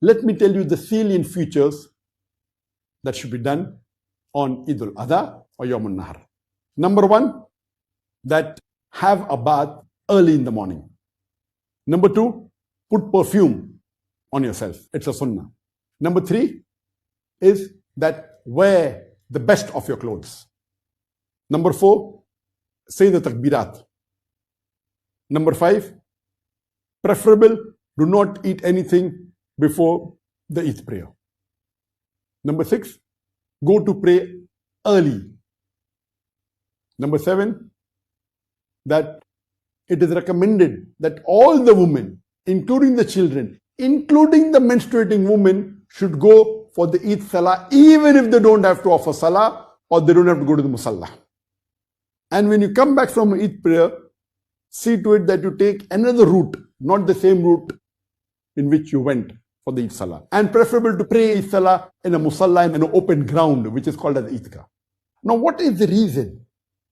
let me tell you the salient features that should be done on Eid al-Adha or Yawm al-Nahr. Number one, that have a bath early in the morning. Number two, put perfume on yourself. It's a sunnah. Number three is that wear the best of your clothes. Number four, say the takbirat. Number five, preferable, do not eat anything before the Eid prayer. Number six, go to pray early. Number seven, that it is recommended that all the women, including the children, including the menstruating women, should go for the Eid Salah, even if they don't have to offer Salah or they don't have to go to the Musalla. And when you come back from Eid prayer, see to it that you take another route, not the same route in which you went for the Eid Salah. And preferable to pray Eid Salah in a Musalla, in an open ground, which is called as Eidgah. Now, what is the reason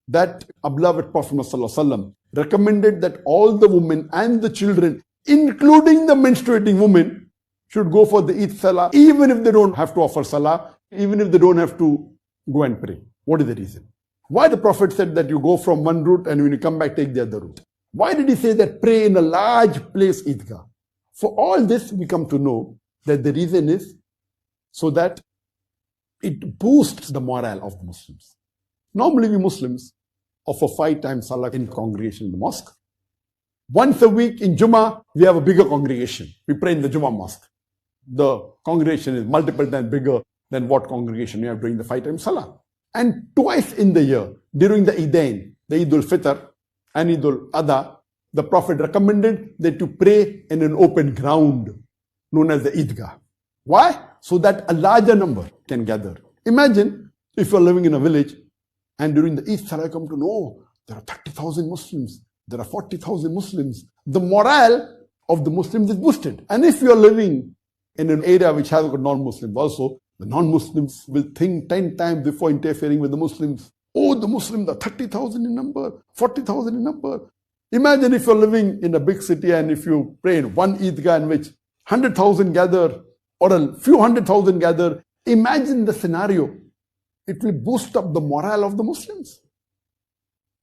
that our beloved Prophet ﷺ recommended that all the women and the children, including the menstruating women, should go for the Eid Salah, even if they don't have to offer Salah, even if they don't have to go and pray? What is the reason? Why the Prophet said that you go from one route and when you come back, take the other route? Why did he say that pray in a large place, Eidgah? For all this, we come to know that the reason is so that it boosts the morale of the Muslims. Normally, we Muslims offer 5 times Salah in congregation in the mosque. Once a week in Jummah, we have a bigger congregation. We pray in the Jummah mosque. The congregation is multiple times bigger than what congregation we have during the 5 times Salah. And twice in the year, during the Eidain, the Eid al-Fitr and Eid al-Adha, the Prophet recommended that you pray in an open ground known as the Eidgah. Why? So that a larger number can gather. Imagine if you're living in a village and during the Eid Salah, come to know there are 30,000 Muslims, there are 40,000 Muslims. The morale of the Muslims is boosted. And if you're living in an area which has got non-Muslims also, the non-Muslims will think 10 times before interfering with the Muslims. Oh, the Muslims are 30,000 in number, 40,000 in number. Imagine if you're living in a big city and if you pray in one Eidgah in which 100,000 gather or a few 100,000 gather. Imagine the scenario. It will boost up the morale of the Muslims.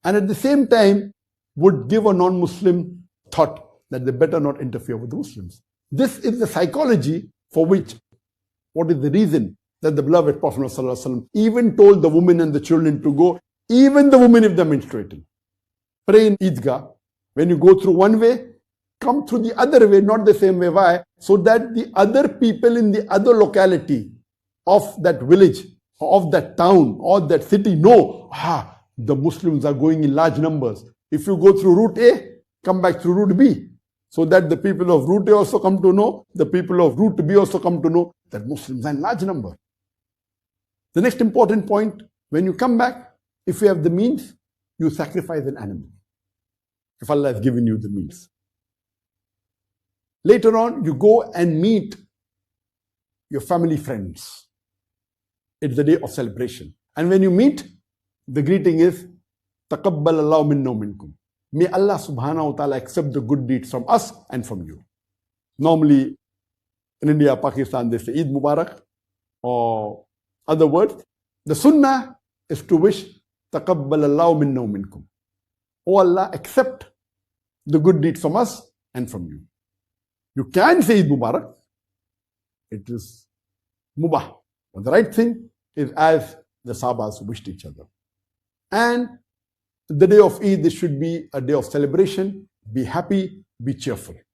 And at the same time, would give a non-Muslim thought that they better not interfere with the Muslims. This is the psychology for which, what is the reason that the beloved Prophet ﷺ even told the women and the children to go, even the women if they're menstruating. Pray in Eidgah. When you go through one way, come through the other way, not the same way. Why? So that the other people in the other locality of that village, of that town, or that city know, the Muslims are going in large numbers. If you go through route A, come back through route B. So that the people of route A also come to know, the people of route B also come to know that Muslims are in large number. The next important point, when you come back, if you have the means, you sacrifice an animal. If Allah has given you the means. Later on, you go and meet your family friends. It's the day of celebration. And when you meet, the greeting is, تَقَبَّلَ اللَّهُ مِنَّا وَمِنْكُمْ. May Allah subhanahu wa ta'ala accept the good deeds from us and from you. Normally, in India, Pakistan, they say Eid Mubarak or other words. The sunnah is to wish, تَقَبَّلَ اللَّهُ مِنَّا وَمِنْكُمْ. Oh Allah, accept the good deeds from us and from you. You can say Eid Mubarak. It is mubah. But the right thing is as the Sahabas wished each other. And the day of Eid, this should be a day of celebration. Be happy, be cheerful.